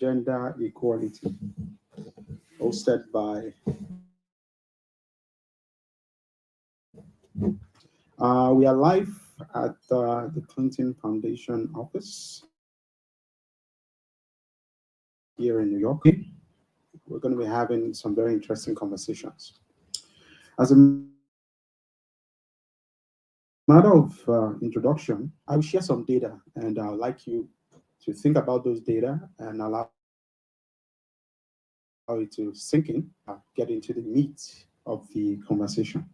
Gender Equality, hosted by we are live at the Clinton Foundation office here in New York. We're going to be having some very interesting conversations. As a matter of introduction, I will share some data and I'd like you to think about those data and allow it to sink in, get into the meat of the conversation.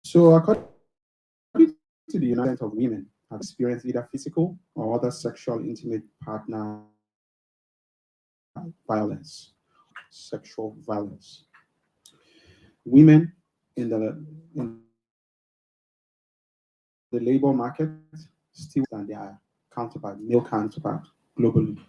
So, according to the United States of women have experienced either physical or other sexual intimate partner violence, sexual violence. Women in the labor market still than their counterpart, male counterpart globally.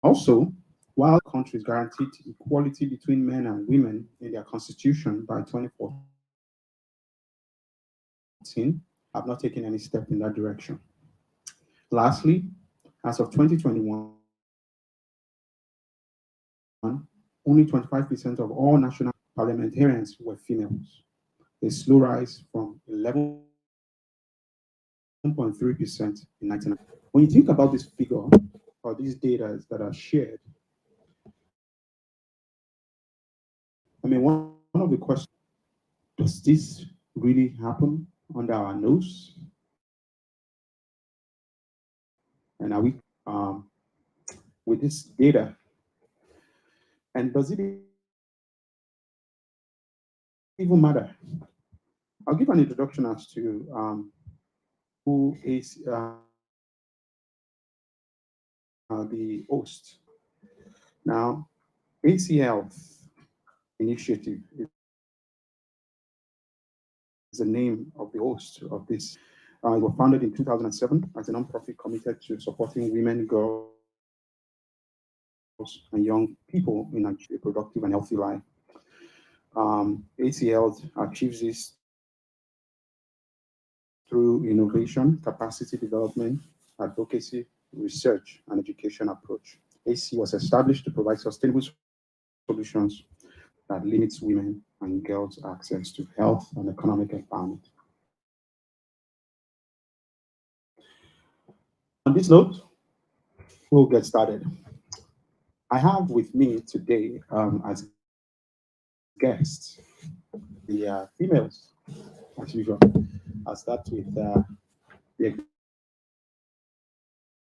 Also, while countries guaranteed equality between men and women in their constitution by 2014, have not taken any step in that direction. Lastly, as of 2021, only 25% of all national parliamentarians were females, a slow rise from 11.3% in 1990. When you think about this figure or these data that are shared, I mean, one of the questions, does this really happen under our nose? And are we with this data? And does it even matter? I'll give an introduction as to who is the host. Now, HACEY Health Initiative is the name of the host of this. It was founded in 2007 as a nonprofit committed to supporting women, girls, and young people in a productive and healthy life. HACEY Health achieves this through innovation, capacity development, advocacy, research, and education approach. HACEY was established to provide sustainable solutions that limits women and girls' access to health and economic empowerment. On this note, we'll get started. I have with me today as guests the females, as usual. I'll start with the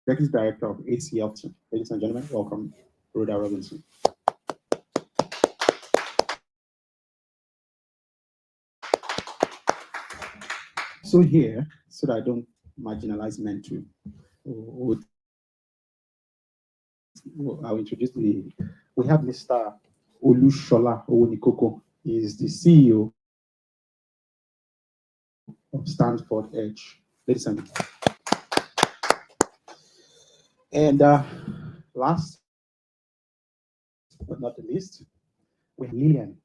Executive Director of HACEY Health. Ladies and gentlemen, welcome, Rhoda Robinson. So here, so that I don't marginalize men too, I'll introduce we have Mr. Olushola Owonikoko. He is the CEO of Stanford Edge. Ladies and gentlemen. And last but not the least, we have Lillian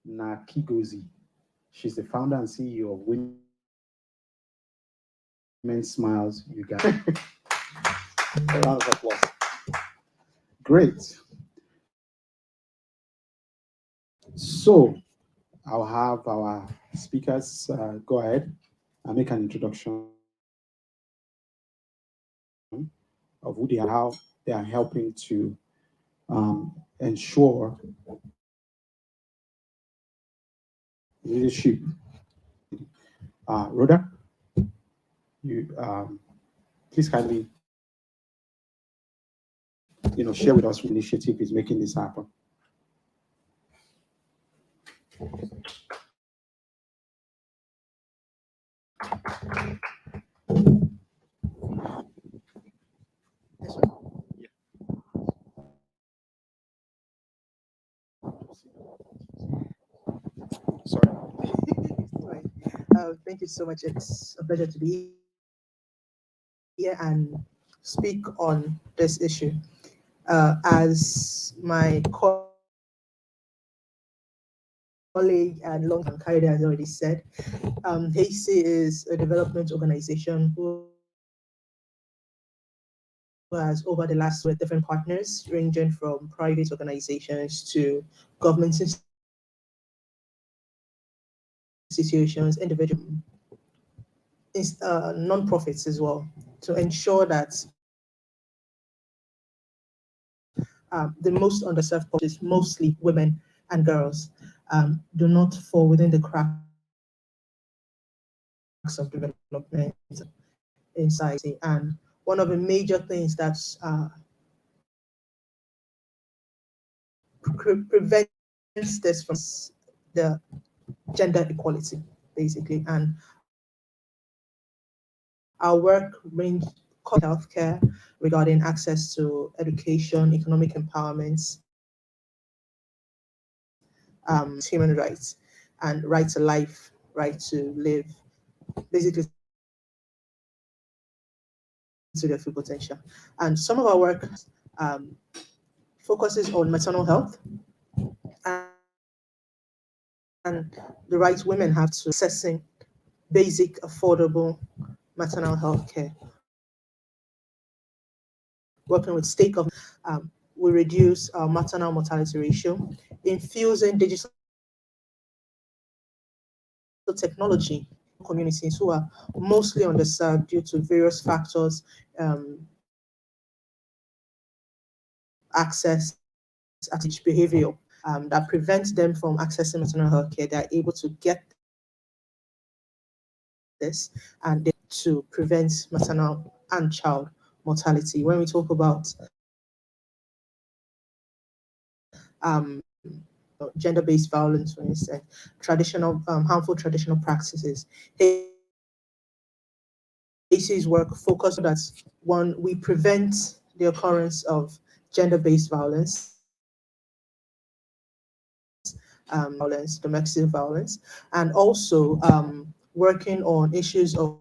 Nakigozi. She's the founder and CEO of Women Smiles Uganda. A round of applause. Great. So I'll have our speakers go ahead and make an introduction of who they are, how they are helping to ensure leadership. Rhoda, you please kindly share with us what initiative is making this happen. Yes, sir. Sorry. Thank you so much. It's a pleasure to be here and speak on this issue. As my colleague knowledge and long-term career, as already said. HACEY is a development organization who has, over the last with different partners, ranging from private organizations to government institutions, individual non-profits as well, to ensure that the most underserved populations, mostly women and girls, do not fall within the cracks of development in society. And one of the major things that prevents this from the gender equality, basically. And our work range healthcare regarding access to education, economic empowerment, human rights, and right to life, right to live, basically to their full potential. And some of our work um, focuses on maternal health and the rights women have to accessing basic, affordable maternal health care. Working with state government, we reduce our maternal mortality ratio, infusing digital technology communities who are mostly underserved due to various factors, access, behavioral, that prevents them from accessing maternal health care. They're able to get this and to prevent maternal and child mortality. When we talk about gender-based violence, for instance, traditional harmful traditional practices, HACEY's work focuses on that. One, we prevent the occurrence of gender-based violence, domestic violence, and also working on issues of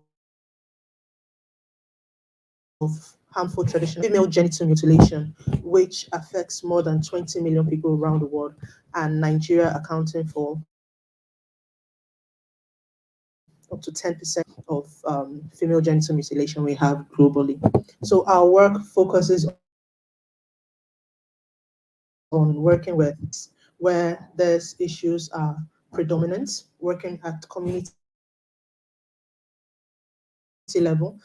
harmful traditional female genital mutilation, which affects more than 20 million people around the world, and Nigeria accounting for up to 10% of female genital mutilation we have globally. So our work focuses on working with where these issues are predominant, working at community level,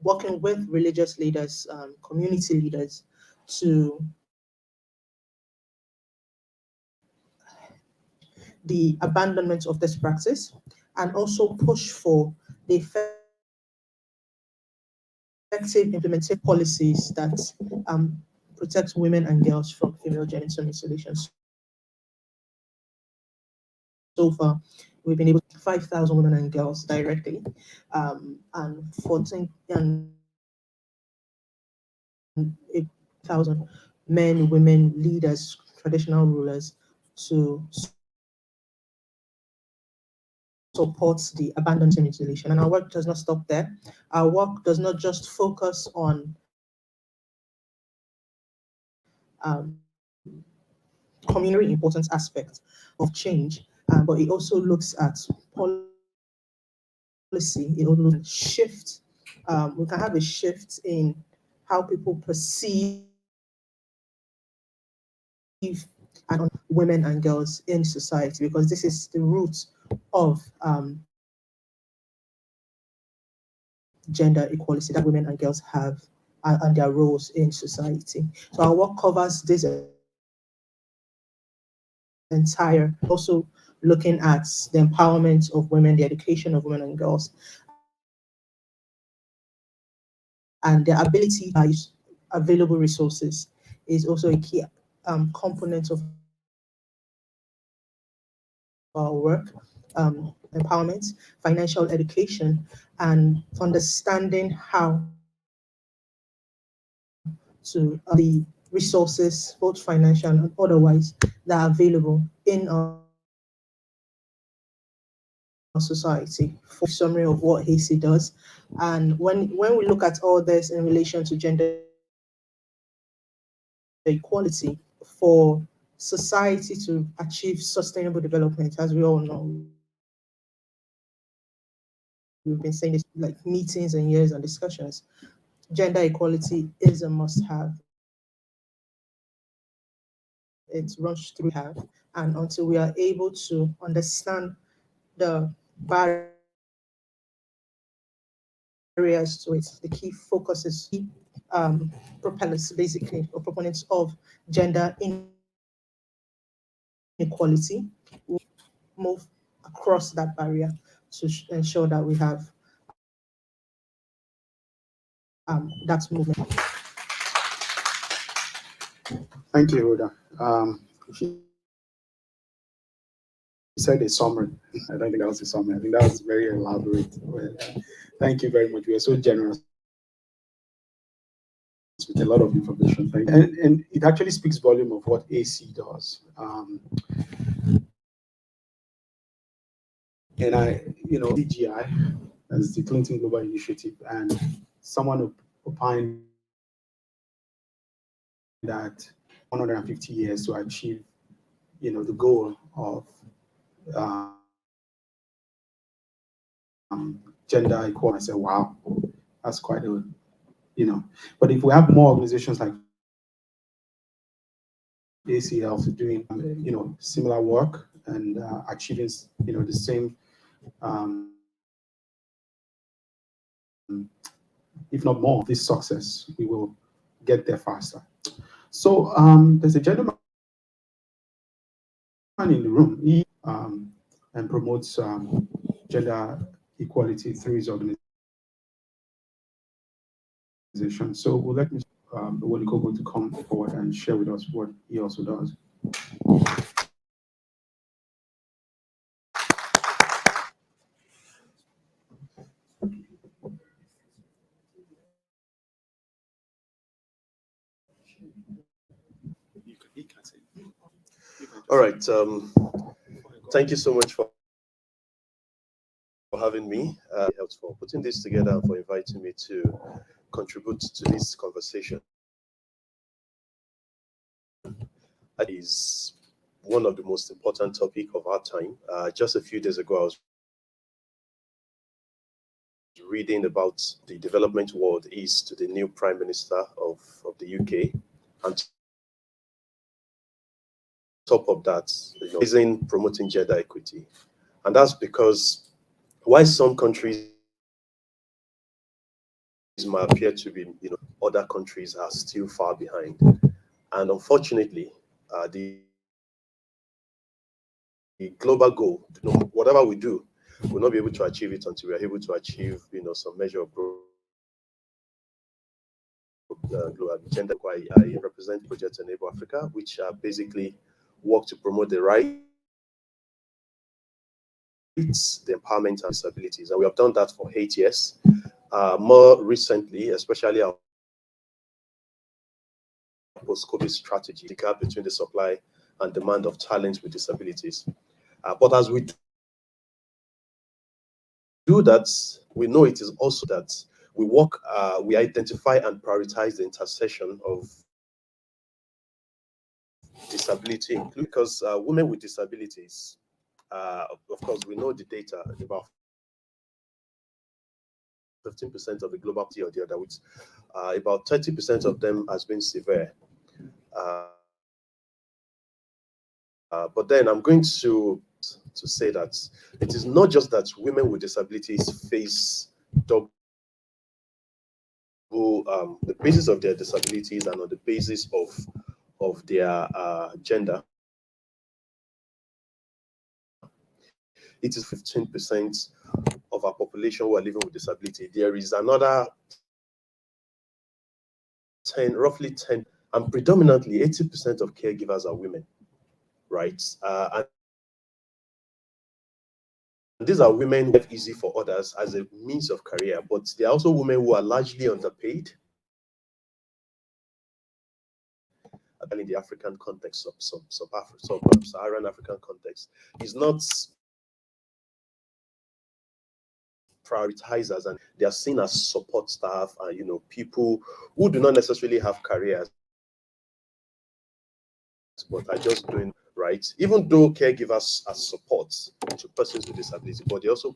working with religious leaders, community leaders to the abandonment of this practice and also push for the effective implemented policies that protect women and girls from female genital mutilation. So far, we've been able to 5,000 women and girls directly, and 14 and 8,000 men, women, leaders, traditional rulers to support the abandonment mutilation. And our work does not stop there. Our work does not just focus on community important aspect of change, but it also looks at policy. It also looks at shift. We can have a shift in how people perceive and on women and girls in society, because this is the root of gender equality that women and girls have and their roles in society. So our work covers this entire, also looking at the empowerment of women, the education of women and girls, and their ability to use available resources is also a key component of our work. Empowerment, financial education, and understanding how to the resources, both financial and otherwise, that are available in our society. For summary of what HACEY does, and when we look at all this in relation to gender equality, for society to achieve sustainable development, as we all know. We've been saying this like meetings and years and discussions. Gender equality is a must-have. It runs through have, and until we are able to understand the barriers to it, the key focuses, propellers basically, or proponents of gender inequality, will move across that barrier to ensure that we have that movement. Thank you, Rhoda. She said a summary. I don't think that was a summary. I think that was very elaborate. Well, thank you very much. We are so generous with a lot of information. Thank you. And it actually speaks volume of what HACEY does. And CGI as the Clinton Global Initiative, and someone opined that 150 years to achieve, the goal of gender equality. I said, wow, that's quite a, But if we have more organizations like ACL doing, similar work and achieving, the same, if not more, this success, we will get there faster. So there's a gentleman in the room. He and promotes gender equality through his organization. So we'll let Mr. Owolikobo to come forward and share with us what he also does. All right. Thank you so much for having me. Helps for putting this together and for inviting me to contribute to this conversation. That is one of the most important topics of our time. Just a few days ago, I was reading about the development world is to the new Prime Minister of the UK, and top of that, is in promoting gender equity. And that's because while some countries might appear to be, other countries are still far behind. And unfortunately, the global goal, whatever we do, we'll not be able to achieve it until we are able to achieve, some measure of growth. Global gender. I represent Project Enable Africa, which basically work to promote the rights, the empowerment and disabilities, and we have done that for 8 years. More recently, especially our post-COVID strategy, the gap between the supply and demand of talent with disabilities. But as we do that, we know it is also that we work, we identify and prioritize the intersection of disability, because women with disabilities, of course, we know the data, about 15% of the global poverty or the other, which about 30% of them has been severe. But then I'm going to say that it is not just that women with disabilities face double the basis of their disabilities and on the basis of their gender. It is 15% of our population who are living with disability. There is another 10, roughly 10, and predominantly 80% of caregivers are women, right? And these are women who have easy for others as a means of career, but there are also women who are largely underpaid. In the African context, sub-Saharan African context, is not prioritizers, and they are seen as support staff and people who do not necessarily have careers, but are just doing right, even though caregivers are support to persons with disability, but they also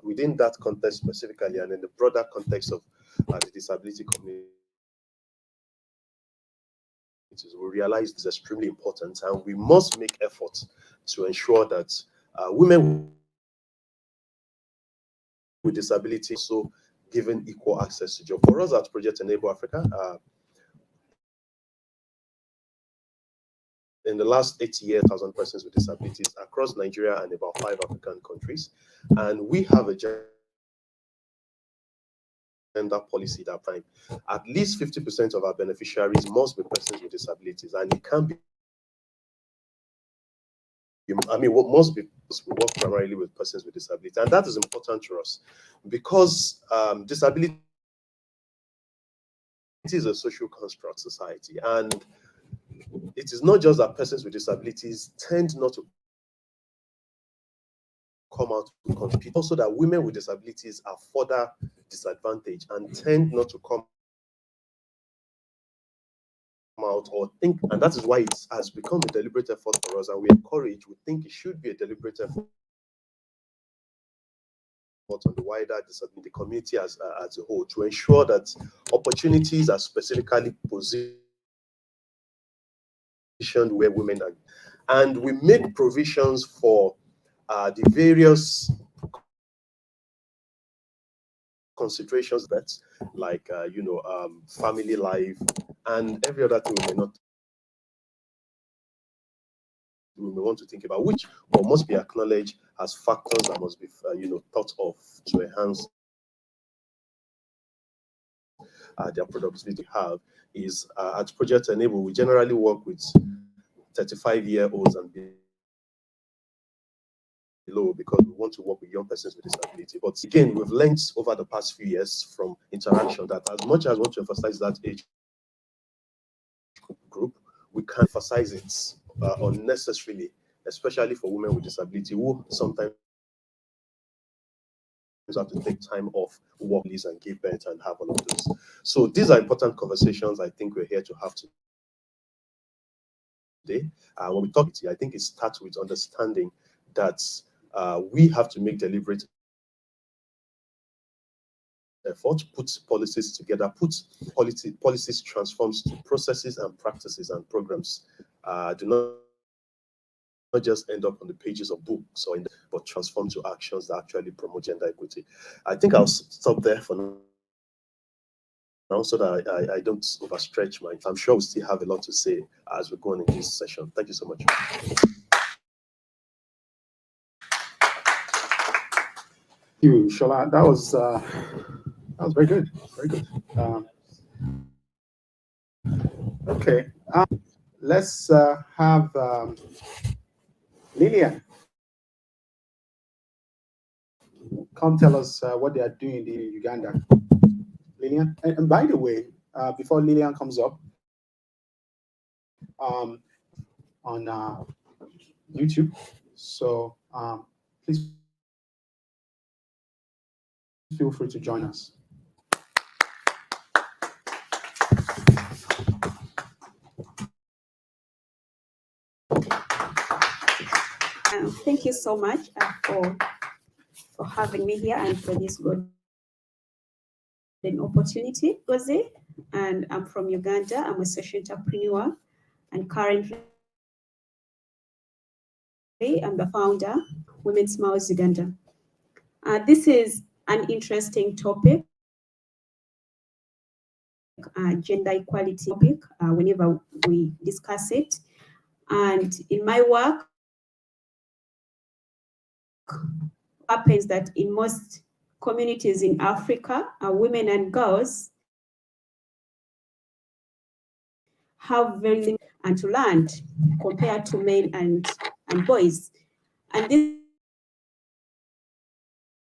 within that context specifically, and in the broader context of the disability community, we realize this is extremely important, and we must make efforts to ensure that women with disability also given equal access to jobs. For us at Project Enable Africa, in the last 8 years, 1,000 persons with disabilities across Nigeria and about 5 African countries, and we have a gender policy that time. At least 50% of our beneficiaries must be persons with disabilities, and it can be, what must be, we work primarily with persons with disability, and that is important to us because disability is a social construct society, and it is not just that persons with disabilities tend not to come out to compete, also that women with disabilities are further disadvantaged and tend not to come out or think, and that is why it has become a deliberate effort for us, and we think it should be a deliberate effort on the wider disability community as a whole, to ensure that opportunities are specifically positioned where women are. And we made provisions for the various considerations that, like family life and every other thing we may want to think about, which must be acknowledged as factors that must be thought of to enhance their productivity. Have is at Project Enable, we generally work with 35-year-olds and below because we want to work with young persons with disability. But again, we've learned over the past few years from interaction that as much as we want to emphasize that age group, we can't emphasize it unnecessarily, especially for women with disability who sometimes have to take time off work and give birth and have all of those. So these are important conversations I think we're here to have today. When we talk, I think it starts with understanding that we have to make deliberate effort, put policies together, policies transforms to processes and practices and programs. Do not just end up on the pages of books but transform to actions that actually promote gender equity. I think I'll stop there for now so that I don't overstretch my time. I'm sure we'll still have a lot to say as we go on in this session. Thank you so much. Thank you, Shola. That was very good. Very good. Okay. Let's have Lillian come tell us what they are doing in Uganda. Lillian, and by the way, before Lillian comes up, on YouTube, so please feel free to join us. Thank you so much for having me here and for this good opportunity, Gozi. And I'm from Uganda. I'm a social entrepreneur, and currently I'm the founder, Women's Mouse Uganda. This is an interesting topic, gender equality topic, whenever we discuss it. And in my work, happens that in most communities in Africa, women and girls have very little and to learn compared to men and boys. And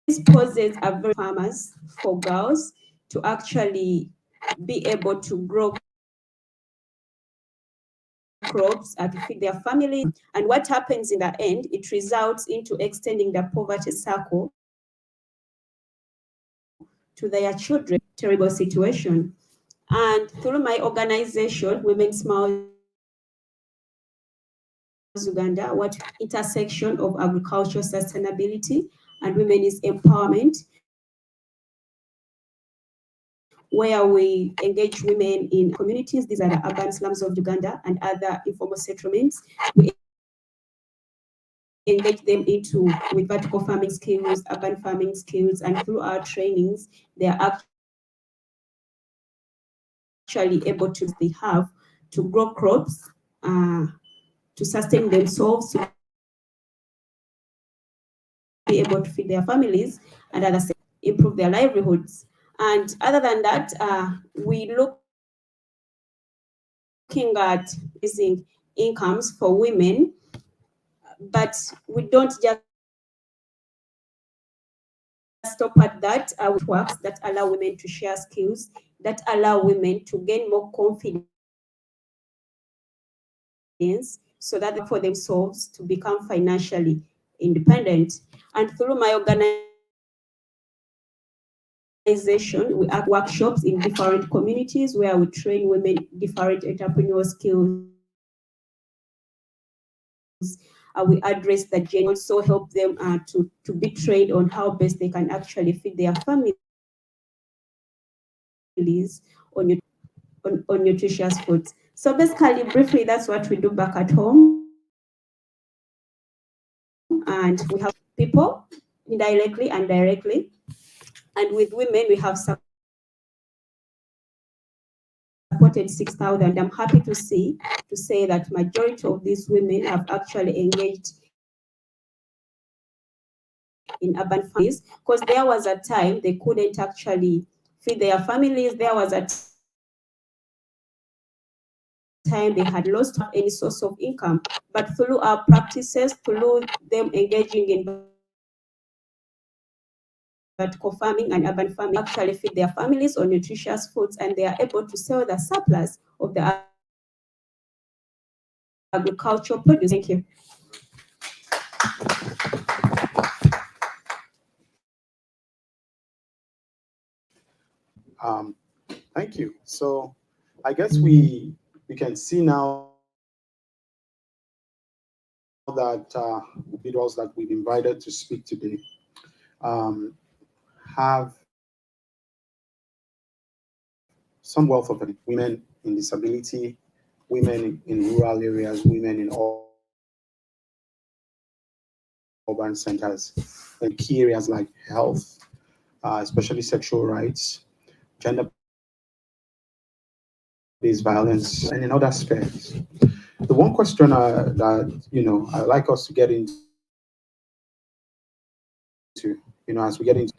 this poses a very farmers for girls to actually be able to grow crops to feed their family. And what happens in the end, it results into extending the poverty circle to their children. Terrible situation. And through my organization, Women Smiles Uganda, what intersection of agricultural sustainability and women's empowerment, where we engage women in communities. These are the urban slums of Uganda and other informal settlements. We engage them with vertical farming skills, urban farming skills, and through our trainings, they are actually able to grow crops, to sustain themselves, to be able to feed their families, and improve their livelihoods. And other than that, we looking at raising incomes for women, but we don't just stop at that. Works that allow women to share skills, that allow women to gain more confidence, so that for themselves to become financially independent. And through my organization, we have workshops in different communities where we train women different entrepreneurial skills. We address the gender, also help them to be trained on how best they can actually feed their families on nutritious foods. So basically, briefly, that's what we do back at home. And we have people indirectly and directly. And with women, we have supported 6,000. I'm happy to say that majority of these women have actually engaged in urban families, because there was a time they couldn't actually feed their families. There was a time they had lost any source of income. But through our practices, through them engaging in vertical farming and urban farming, actually feed their families on nutritious foods, and they are able to sell the surplus of the agricultural produce. Thank you. Thank you. So I guess we can see now that individuals that we've invited to speak today have some wealth of women in disability, women in rural areas, women in urban centers, and key areas like health, especially sexual rights, gender-based violence, and in other spheres. The one question that I'd like us to get into, as we get into,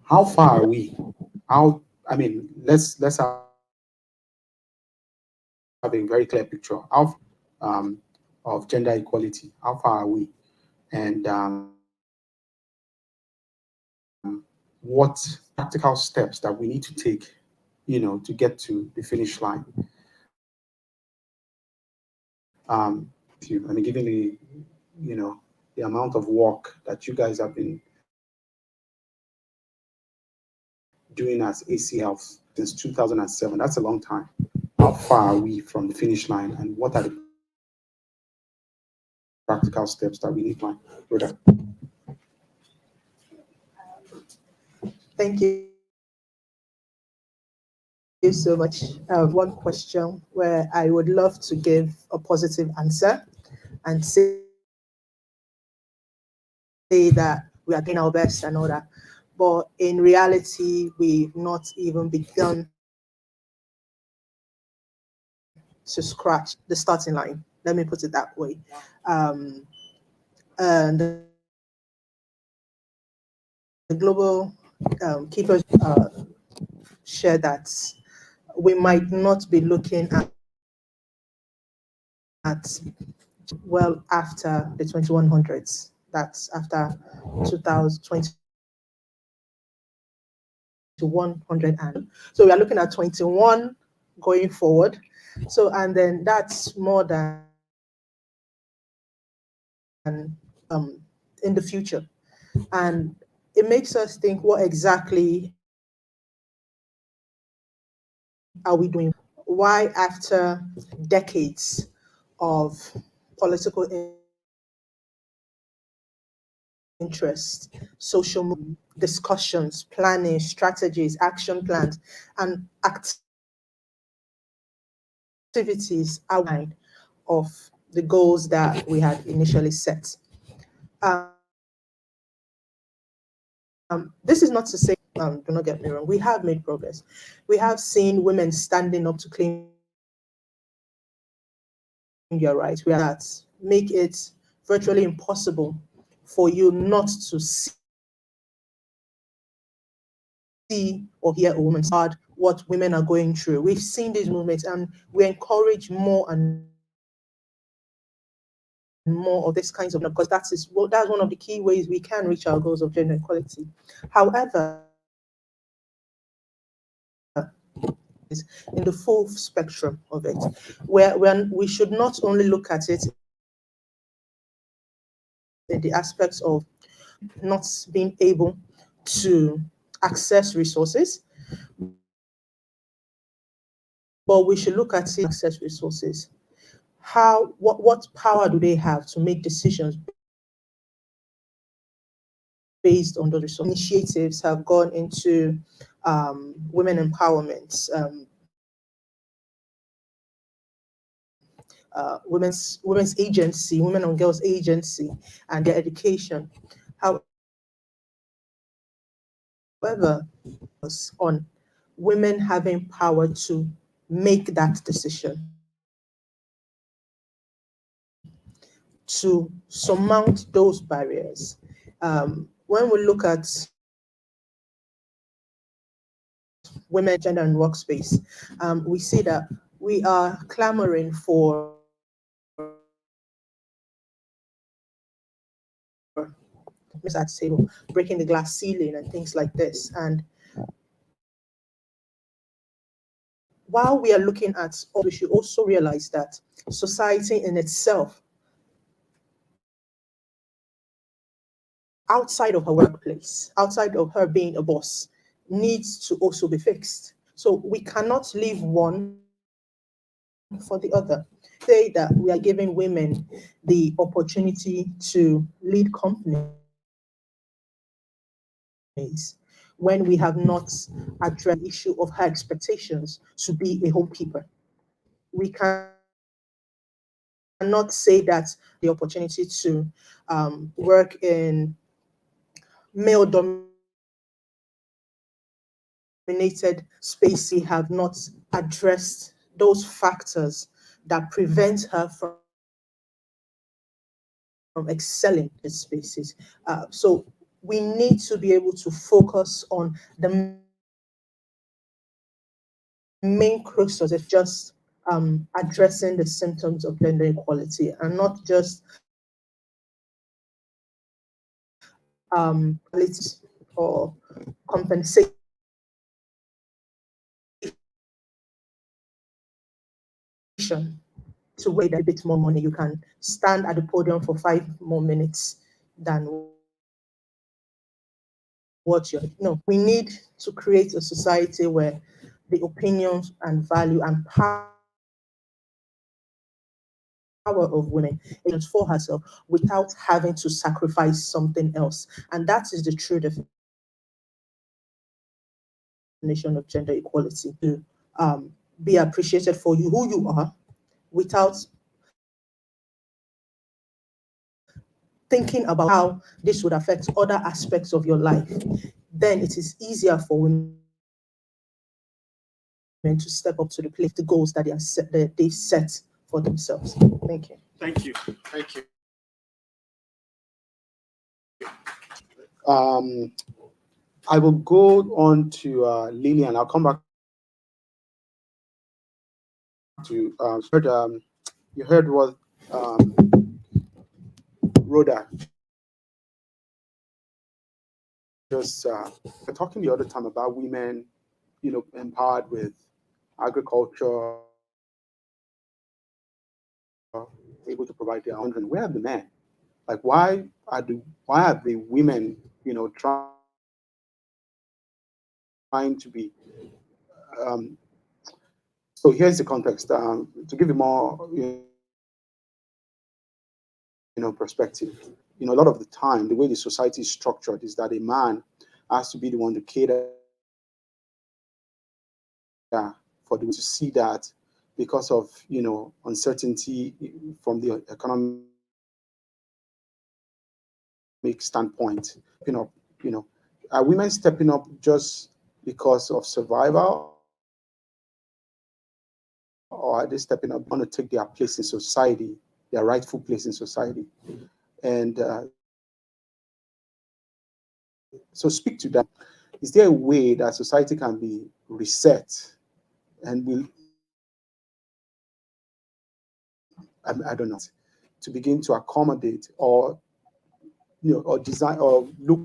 how far are we? Let's have a very clear picture of gender equality. How far are we? And what practical steps that we need to take, to get to the finish line. Given the amount of work that you guys have been doing as HACEY Health since 2007, that's a long time. How far are we from the finish line, and what are the practical steps that we need to take? Thank you so much. One question where I would love to give a positive answer and say that we are doing our best and all that. But in reality, we've not even begun to scratch the starting line. Let me put it that way. And the global keepers share that we might not be looking at well after the 2100s. That's after 2100, and so we are looking at 21 going forward. So, and then that's more than in the future, and it makes us think what exactly are we doing? Why, after decades of political interest, social discussions, planning, strategies, action plans, and activities outlined of the goals that we had initially set. This is not to say, do not get me wrong, we have made progress. We have seen women standing up to claim your rights. We are that make it virtually impossible for you not to see or hear a woman's heart, what women are going through. We've seen these movements, and we encourage more and more of this kinds of, because that's one of the key ways we can reach our goals of gender equality. However, in the full spectrum of it, where we should not only look at it in the aspects of not being able to access resources, but we should look at access resources. What power do they have to make decisions based on those resources? Initiatives have gone into women empowerment, women's agency, women and girls agency, and their education. However, on women having power to make that decision, to surmount those barriers. When we look at women, gender, and workspace, we see that we are clamoring for at the table, breaking the glass ceiling and things like this. And while we are looking at, we should also realize that society in itself, outside of her workplace, outside of her being a boss, needs to also be fixed. So we cannot leave one for the other. Say that we are giving women the opportunity to lead companies when we have not addressed the issue of her expectations to be a homekeeper. We cannot say that the opportunity to work in male dominated spaces have not addressed those factors that prevent her from excelling in spaces. So we need to be able to focus on the main crux of it, just addressing the symptoms of gender equality, and not just or compensation to wait a bit more money. You can stand at the podium for 5 more minutes than what you're. No, we need to create a society where the opinions and value and power of women is for herself without having to sacrifice something else. And that is the true definition of gender equality, to be appreciated for you, who you are, without thinking about how this would affect other aspects of your life. Then it is easier for women to step up to the plate, the goals that they set for themselves. Thank you. Thank you. Thank you. I will go on to Lillian. I'll come back to you heard what Rhoda just we're talking the other time about women, empowered with agriculture, able to provide their own. And where are the men? Like, why are the women, trying to be So here's the context. To give you more, perspective. A lot of the time, the way the society is structured is that a man has to be the one to cater for the to see that because of uncertainty from the economic standpoint. Are women stepping up just because of survival, or are they stepping up want to take their place in society, their rightful place in society? And so speak to that. Is there a way that society can be reset and will, I don't know, to begin to accommodate or or design or look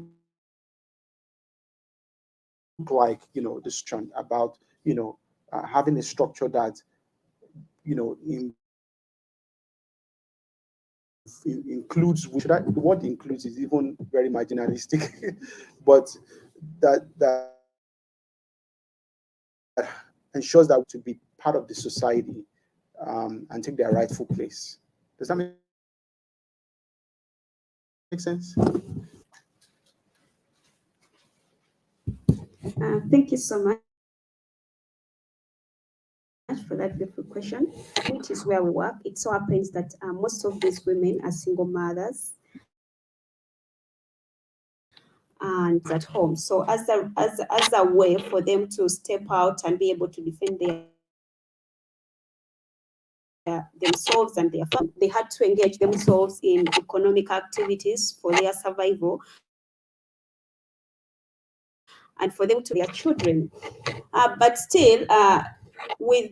like this trend about having a structure that includes, which the word includes is even very marginalistic, but that ensures that to be part of the society and take their rightful place. Does that make sense? Thank you so much for that beautiful question. Which is where we work. It so happens that most of these women are single mothers and at home. So as a way for them to step out and be able to defend themselves and their family, they had to engage themselves in economic activities for their survival and for them to their children. But still, with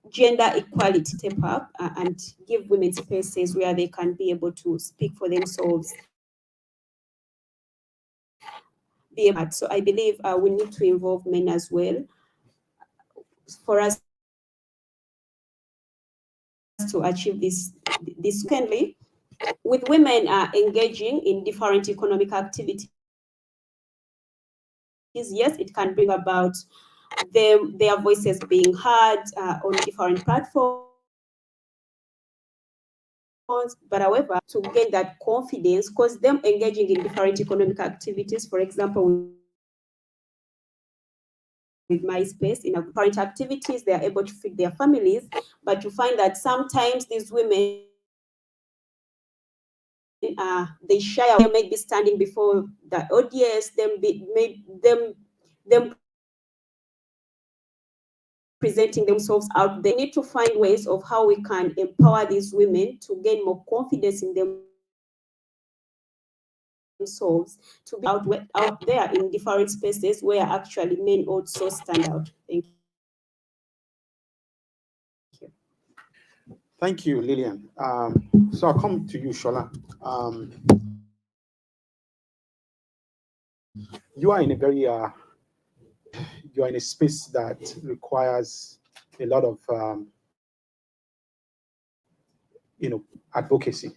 gender equality step up and give women spaces where they can be able to speak for themselves. So I believe we need to involve men as well for us to achieve this. Secondly, with women engaging in different economic activities, yes, it can bring about their voices being heard on different platforms. But however, to gain that confidence, because them engaging in different economic activities, for example, with MySpace in different activities, they are able to feed their families. But you find that sometimes these women they shy away, maybe standing before the audience, them presenting themselves out. They need to find ways of how we can empower these women to gain more confidence in themselves, to be out there in different spaces where actually men also stand out. Thank you. Thank you, Lillian. So I'll come to you, Shola. You are in a very you are in a space that requires a lot of advocacy,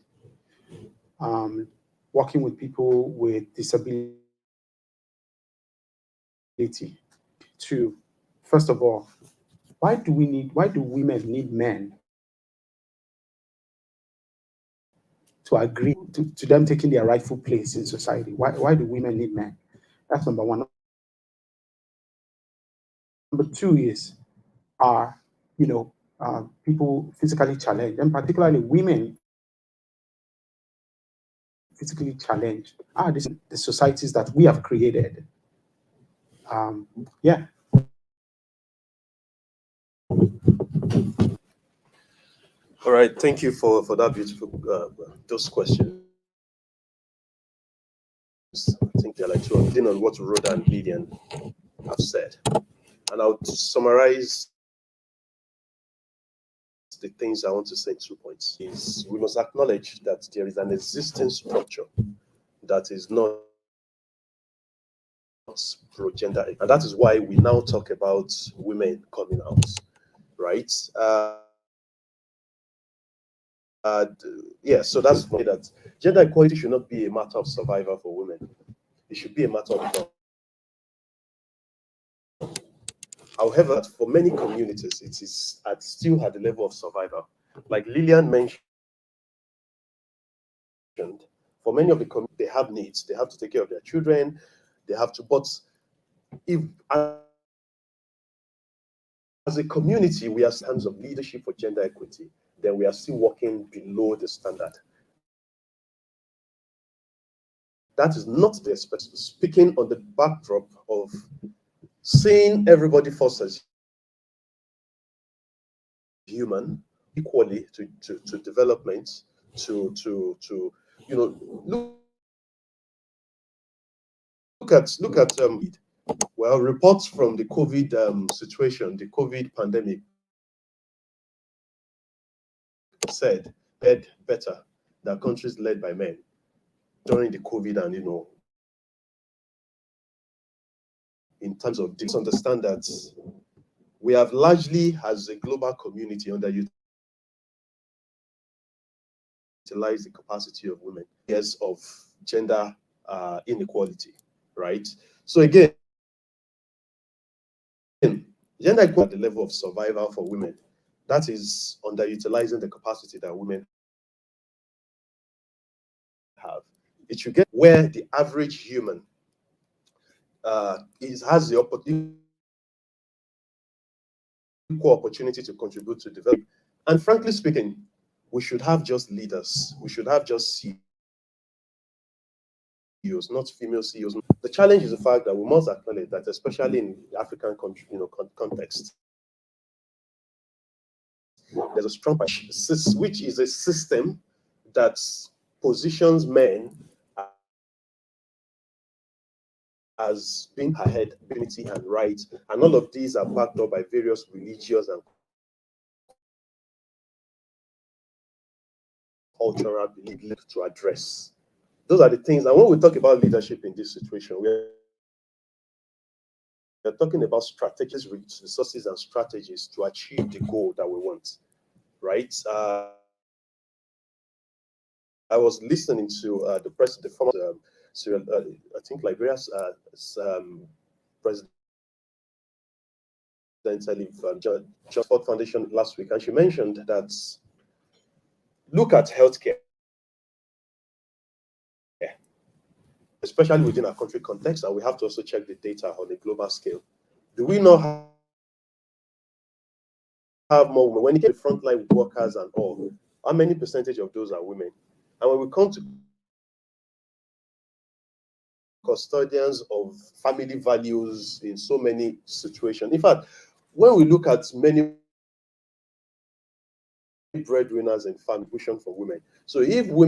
working with people with disability. To first of all, why do women need men to agree to them taking their rightful place in society? Why do women need men? That's number one. Number two is, are people physically challenged, and particularly women physically challenged? Are these the societies that we have created? Yeah. All right, thank you for that beautiful those questions. I think they're like two building on what Rhoda and Lillian have said, and I'll summarize the things I want to say in 2 points. Is we must acknowledge that there is an existing structure that is not pro-gender, and that is why we now talk about women coming out, right? Yeah, so that's why that gender equality should not be a matter of survival for women. It should be a matter of However, for many communities, it is still at the level of survival. Like Lillian mentioned, for many of the communities, they have needs. They have to take care of their children. They have to, but if as a community, we are in terms of leadership for gender equity, then we are still working below the standard. That is not the expectation. Speaking on the backdrop of seeing everybody first as human, equally to development, to you know, look at well, reports from the COVID situation, the COVID pandemic said better than countries led by men during the COVID, and in terms of this, understand that we have largely, as a global community, underutilized the capacity of women, years of gender inequality, right? So again, gender equality at the level of survival for women, that is underutilizing the capacity that women have. It should get where the average human has the equal opportunity to contribute to development. And frankly speaking, we should have just leaders. We should have just CEOs, not female CEOs. The challenge is the fact that we must acknowledge that, especially in the African country, context, there's a strong which is a system that positions men as being ahead, dignity and rights, and all of these are backed up by various religious and cultural beliefs to address. Those are the things. And when we talk about leadership in this situation, we're talking about strategies, resources, and strategies to achieve the goal that we want, right? I was listening to the former, I think Liberia's president, Just Ford Foundation last week, and she mentioned that look at healthcare, especially within our country context, and we have to also check the data on a global scale. Do we not have more women? When you get to frontline workers and all, how many percentage of those are women? And when we come to custodians of family values in so many situations, in fact, when we look at many breadwinners and family pushing for women, so if we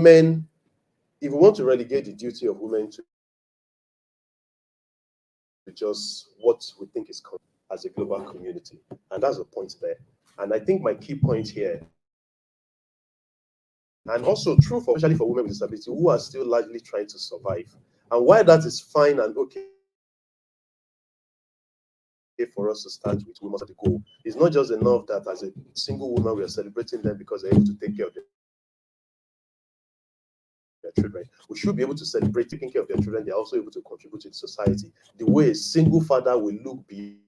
want to relegate the duty of women to just what we think is as a global community, and that's the point there. And I think my key point here, and also true for especially for women with disability who are still largely trying to survive, and why that is fine and okay for us to start with, we must have the goal. It's not just enough that as a single woman we are celebrating them because they're able to take care of their children. We should be able to celebrate taking care of their children. They're also able to contribute to the society. The way a single father will look beyond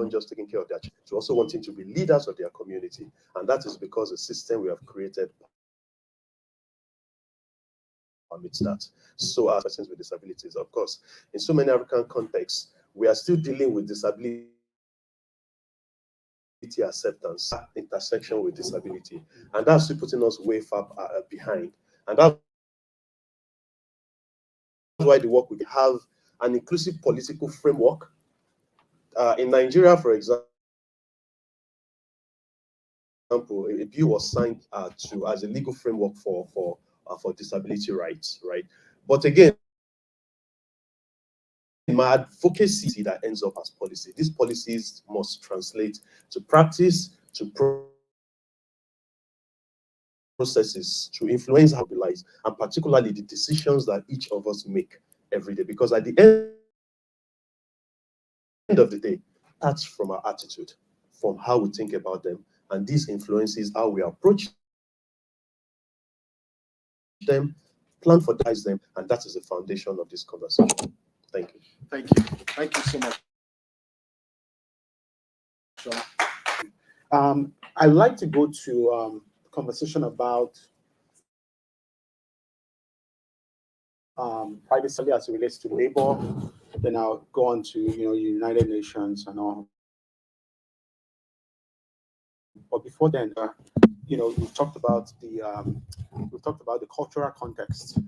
just taking care of their children, to also wanting to be leaders of their community. And that is because the system we have created permits that. So as persons with disabilities, of course, in so many African contexts, we are still dealing with disability acceptance, intersection with disability, and that's still putting us way far behind. And that's why the work we have an inclusive political framework. In Nigeria, for example, a bill was signed as a legal framework for disability rights, right? But again, my advocacy that ends up as policy. These policies must translate to practice, to processes, to influence our lives, and particularly the decisions that each of us make every day. Because at the end of the day, that's from our attitude, from how we think about them, and this influences how we approach them, plan for them, and that is the foundation of this conversation. Thank you. Thank you. Thank you so much. I'd like to go to conversation about privacy as it relates to labor. Then I'll go on to United Nations and all. But before then, we've talked about the cultural context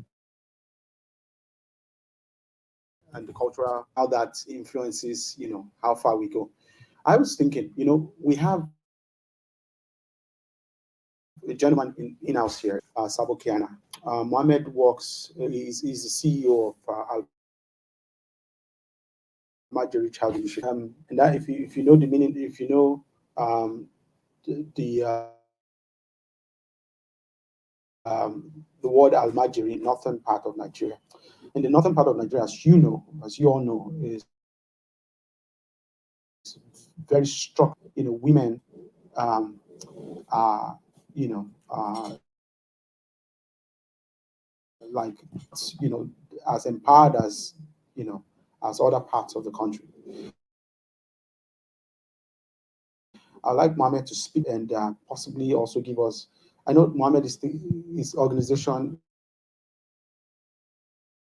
and the cultural, how that influences how far we go. I was thinking, we have a gentleman in-house here, Sabo Kiana. Mohammed works, he's the CEO of Almajiri Child Initiative. And that, if you know the meaning, if you know the word Almajiri, northern part of Nigeria. In the northern part of Nigeria, as you all know, is very strong. Women are, like, as empowered as, as other parts of the country. I'd like Mohammed to speak and possibly also give us. I know Mohammed his organization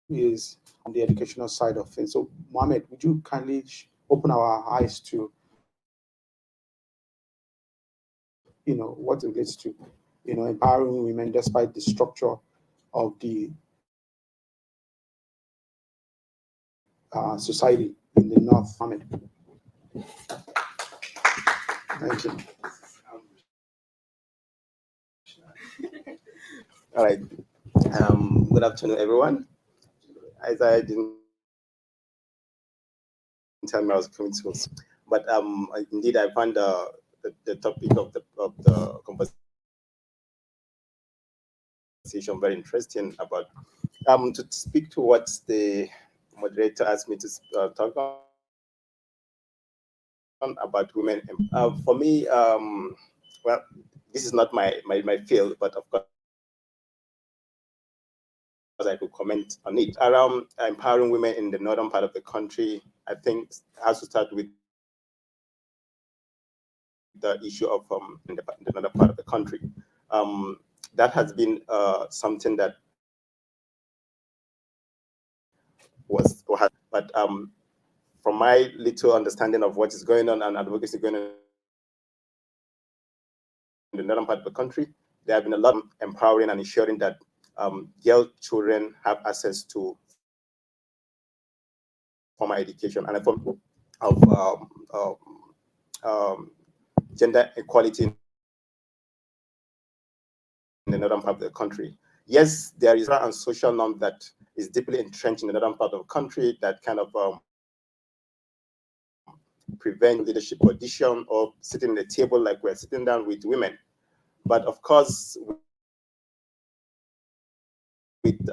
is on the educational side of things. So, Mohammed, would you kindly open our eyes to, what it relates to, empowering women despite the structure of the society in the North, Mohammed. Thank you. All right. Good afternoon, everyone. As I didn't tell me I was coming to, but indeed I found the topic of the conversation very interesting. About to speak to what the moderator asked me to talk on about women. For me, well, this is not my field, but of course I could comment on it. Around empowering women in the northern part of the country, I think has to start with the issue of in the northern part of the country. That has been something that was, but from my little understanding of what is going on and advocacy going on in the northern part of the country, there have been a lot of empowering and ensuring that girl children have access to formal education and a form of gender equality in the northern part of the country. Yes, there is a social norm that is deeply entrenched in the northern part of the country that kind of prevent leadership position or sitting at the table like we're sitting down with women. But of course, with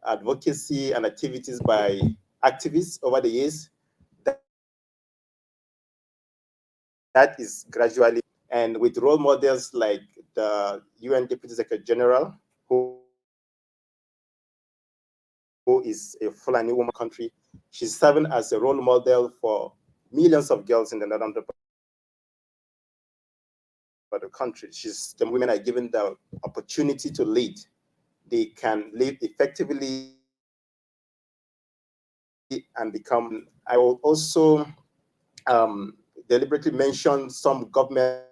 advocacy and activities by activists over the years, that is gradually, and with role models like the UN Deputy Secretary General, who is a Fulani woman country. She's serving as a role model for millions of girls in the northern part of the country. The women are given the opportunity to lead. They can lead effectively and become. I will also deliberately mention some government,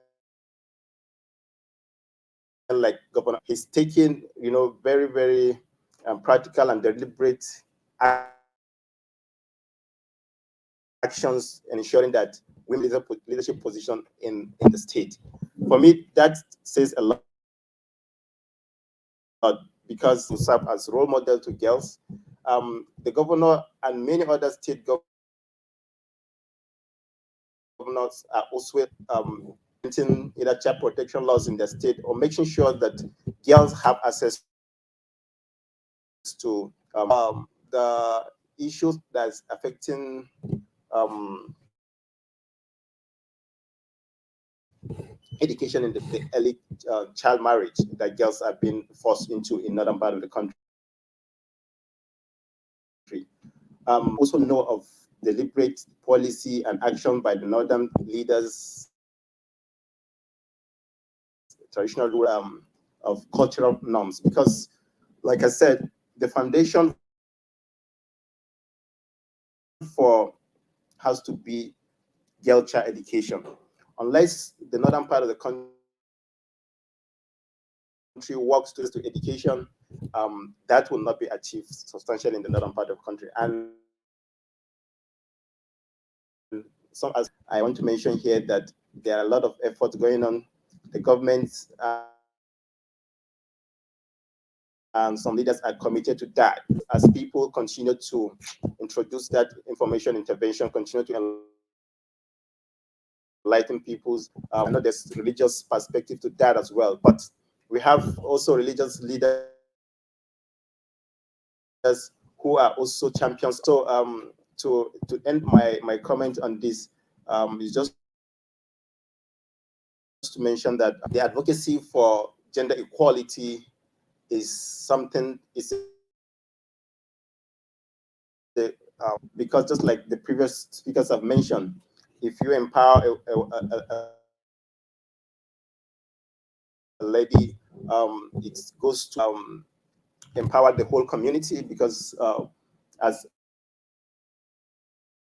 like Governor. He's taking, very, very practical and deliberate actions and ensuring that women leadership position in the state. For me, that says a lot because to serve as role model to girls. The governor and many other state governors are also implementing either child protection laws in the state or making sure that girls have access to the issues that's affecting education in the early child marriage that girls have been forced into in northern part of the country. Also know of deliberate policy and action by the northern leaders, traditional of cultural norms. Because, like I said, the foundation for has to be girl child education. Unless the northern part of the country works to education, that will not be achieved substantially in the northern part of the country. And so, as I want to mention here, that there are a lot of efforts going on. The government and some leaders are committed to that. As people continue to introduce that information intervention, continue to enlighten people's, I know there's religious perspective to that as well, but we have also religious leaders who are also champions. So to end my comment on this, is just to mention that the advocacy for gender equality is something, because just like the previous speakers have mentioned, if you empower a lady, it goes to empower the whole community, because as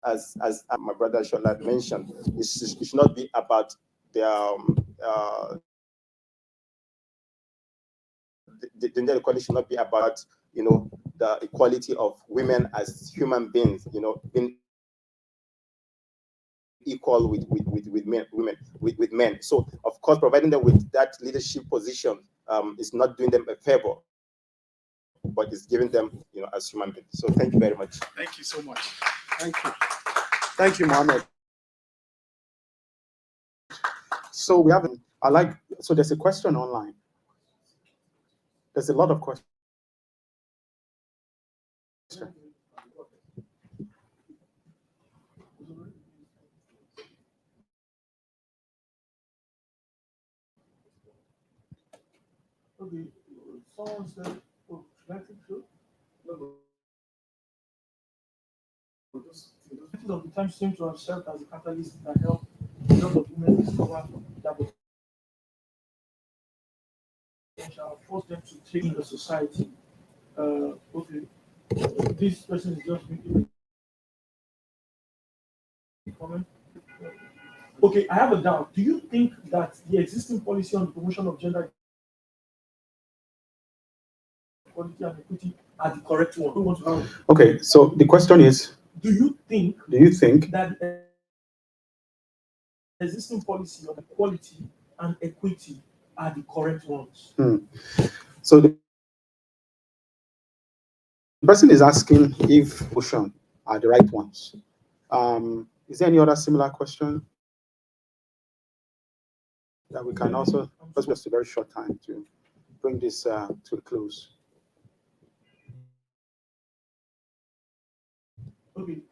my brother Shola mentioned, it should not be about the gender equality should not be about, the equality of women as human beings, being equal with men. So of course, providing them with that leadership position is not doing them a favor, but it's giving them, as human beings. So thank you very much. Thank you so much. Thank you, Mohammed. So we have, so there's a question online. There's a lot of questions. Okay, someone said, oh, should I take so? No, but of the time seem to have served as a catalyst that helped a lot of women discover that potential, force them to take in the society. Okay, this person is just making a comment. Okay, I have a doubt. Do you think that the existing policy on the promotion of gender equality and equity are the correct one? Who wants to know? Okay, so the question is, do you think that the existing policy of equality and equity are the correct ones? So the person is asking if motion are the right ones. Is there any other similar question that we can also, because we have a very short time to bring this to a close? Okay.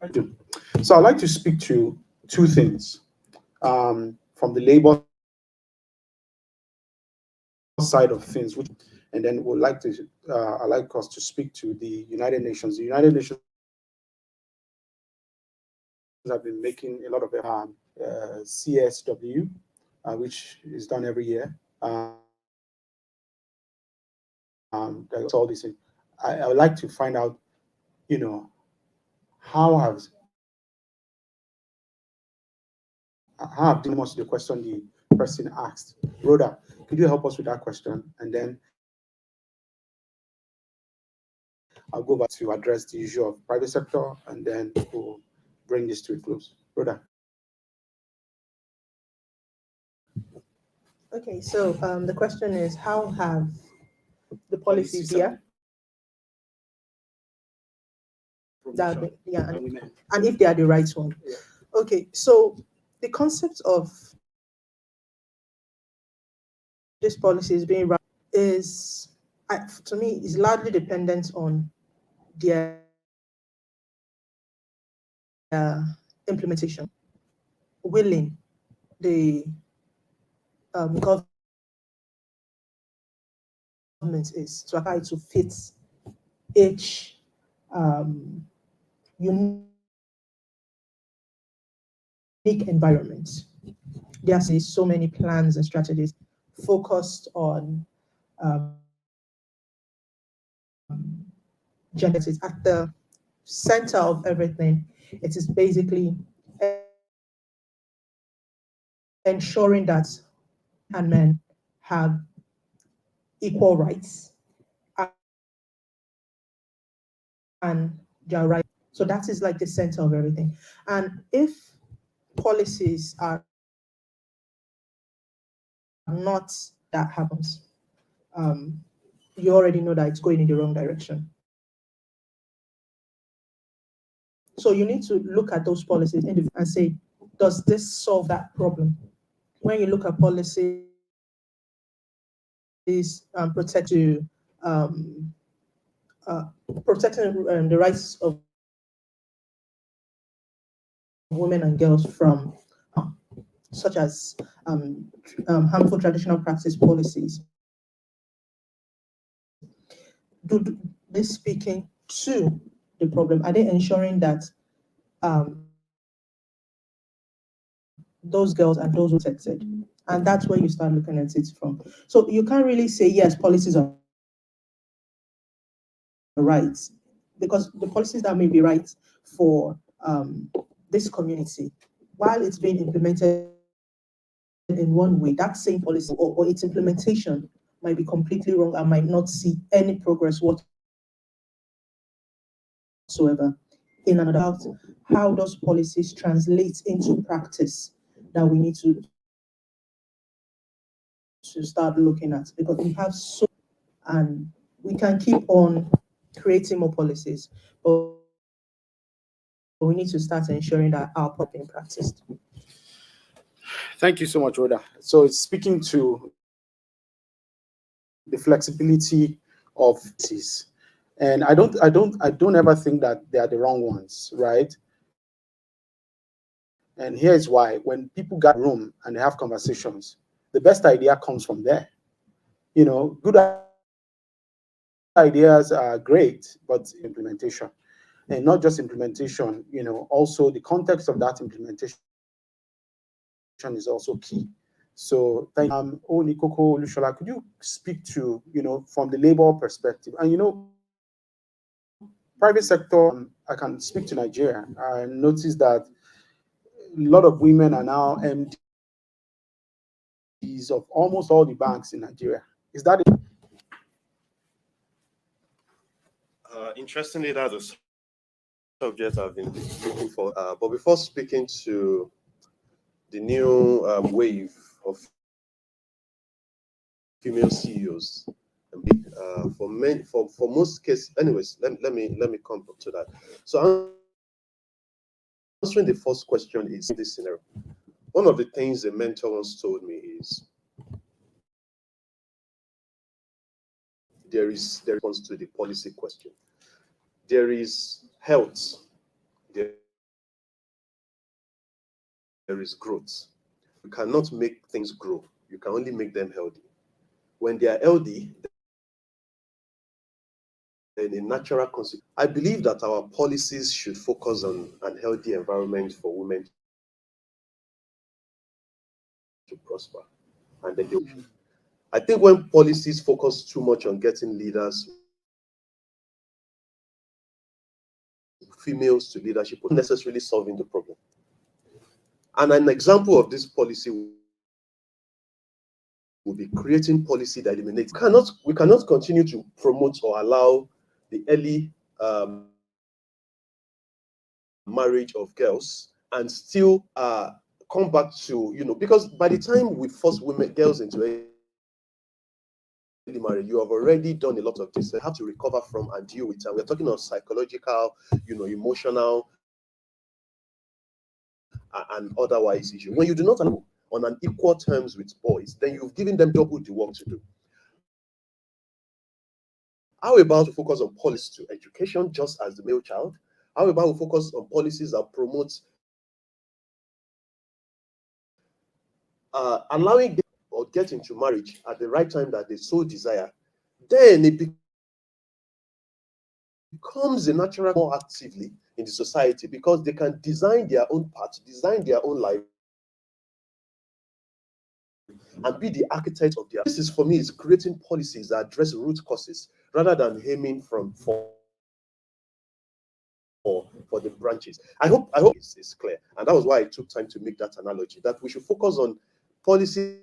So I'd like to speak to two things from the labor side of things, and then would like to I'd like us to speak to the United Nations. The United Nations have been making a lot of CSW, which is done every year. That's all this. I would like to find out, how have the question the person asked. Rhoda, could you help us with that question? And then I'll go back to address the issue of private sector, and then we'll bring this to a close. Rhoda. Okay, so the question is, how have the policies here and if they are the right one? Yeah. Okay, so the concept of this policy is being run is, to me, is largely dependent on their implementation, willing the government is to apply to fit each unique unique environment. There are so many plans and strategies focused on gender. It's at the center of everything. It is basically ensuring that and men have equal rights and their rights. So that is like the center of everything. And if policies are not, that happens, you already know that it's going in the wrong direction. So you need to look at those policies and say, does this solve that problem? When you look at policies, protect to protecting the rights of women and girls from such as harmful traditional practice policies. Do they speaking to the problem? Are they ensuring that those girls and those who protected? And that's where you start looking at it from. So you can't really say, yes, policies are right, because the policies that may be right for this community, while it's being implemented in one way, that same policy or its implementation might be completely wrong and might not see any progress whatsoever in and about how those policies translate into practice that we need to start looking at, because we have so, and we can keep on creating more policies, but we need to start ensuring that our policies are being practiced. Thank you so much, Rhoda. So it's speaking to the flexibility of this. And I don't ever think that they are the wrong ones, right? And here's why. When people get room and they have conversations, the best idea comes from there. You know, good ideas are great, but implementation, and not just implementation, you know, also the context of that implementation is also key. So thank Onikoko Lushola, could you speak to, you know, from the labor perspective? And, you know, private sector, I can speak to Nigeria. I noticed that a lot of women are now MDs of almost all the banks in Nigeria. Is that it? Interestingly, that's a subject I've been looking for. But before speaking to the new wave of female CEOs, for most cases, anyways, let me come to that. So answering the first question is this scenario. One of the things a mentor once told me is there response to the policy question. There is health, there is growth. You cannot make things grow. You can only make them healthy. When they are healthy, then a natural consequence. I believe that our policies should focus on an healthy environment for women to prosper. And then I think when policies focus too much on getting leaders, females to leadership, not necessarily solving the problem. And an example of this policy will be creating policy that eliminates. We cannot continue to promote or allow the early marriage of girls and still come back to, you know, because by the time we force girls into early marriage, you have already done a lot of this. They have to recover from and deal with. And we're talking of psychological, you know, emotional, and otherwise issues. When you do not allow on an equal terms with boys, then you've given them double the work to do. How about we focus on policy to education, just as the male child? How about we focus on policies that promote allowing them or get into marriage at the right time that they so desire? Then it becomes a natural more actively in the society because they can design their own path, design their own life, and be the architect of their. This is for me is creating policies that address root causes rather than aiming for the branches. I hope it's clear, and that was why I took time to make that analogy that we should focus on policies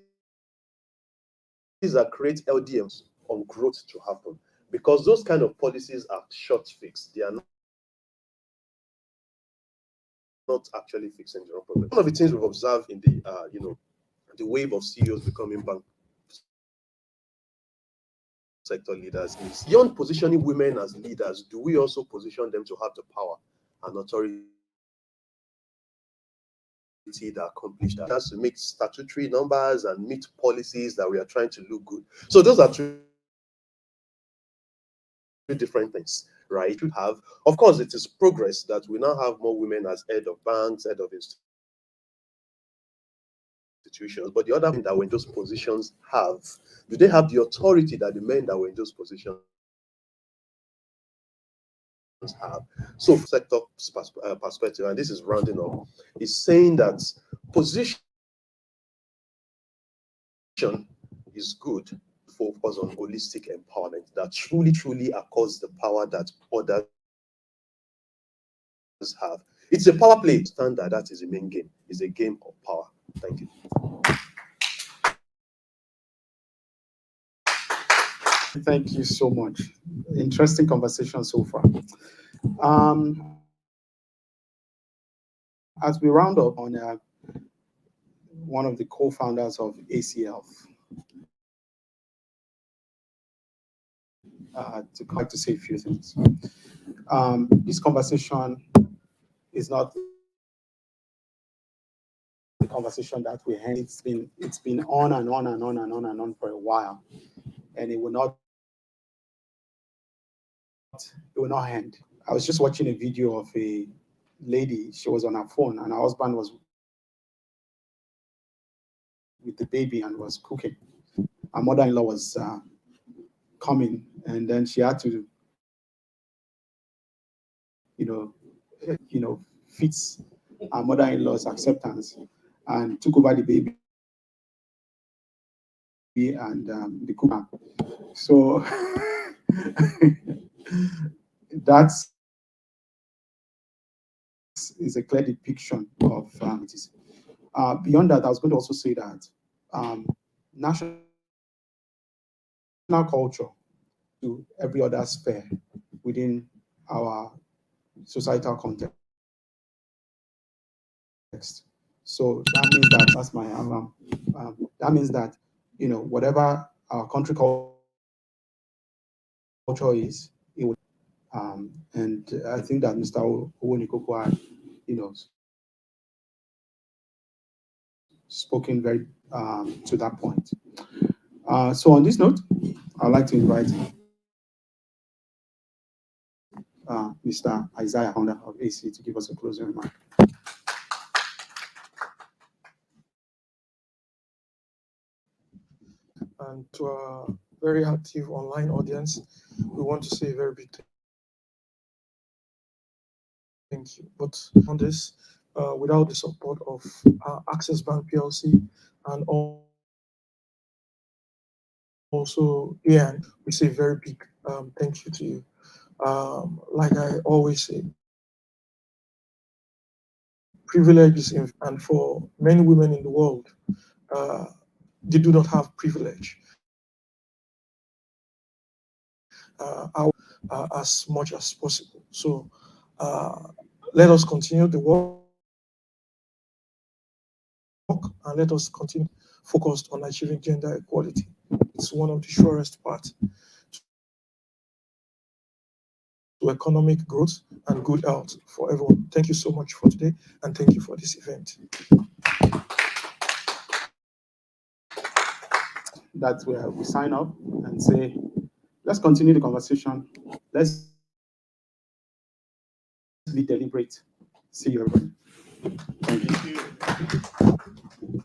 that create LDMs on growth to happen, because those kind of policies are short fix. They are not actually fixing the problem. One of the things we've observed in the the wave of CEOs becoming bank sector leaders is beyond positioning women as leaders. Do we also position them to have the power and authority that accomplish that? That's to make statutory numbers and meet policies that we are trying to look good. So those are two different things, right? We have, of course, it is progress that we now have more women as head of banks, head of institutions. But the other thing that were in those positions have, do they have the authority that the men that were in those positions have? So sector perspective, and this is rounding up, is saying that position is good, focus on holistic empowerment that truly accords the power that others have. It's a power play standard. That is the main game. It's a game of power. Thank you. Thank you so much. Interesting conversation so far. As we round up on one of the co-founders of HACEY, to say a few things. This conversation is not the conversation that we had. It's been on and on and on and on and on for a while, and it will not end. I was just watching a video of a lady. She was on her phone, and her husband was with the baby and was cooking. Her mother-in-law was coming, and then she had to, fits her mother-in-law's acceptance and took over the baby and the cooker. So that is a clear depiction of it is. Beyond that, I was going to also say that national culture to every other sphere within our societal context. So that means that's my that means that whatever our country culture is, it would and I think that Mr. Owonikoko had spoken very to that point. So on this note, I'd like to invite Mr. Isaiah, founder of HACEY, to give us a closing remark. And to our very active online audience, we want to say a very big thank you. But on this, without the support of Access Bank PLC and also Ian, we say a very big thank you to you. Like I always say, privilege is and for many women in the world, they do not have privilege. As much as possible. So let us continue the work and let us continue focused on achieving gender equality. It's one of the surest paths to economic growth and good health for everyone. Thank you so much for today, and thank you for this event. That's where we sign up and say, let's continue the conversation. Let's be deliberate. See you, everybody. Thank you.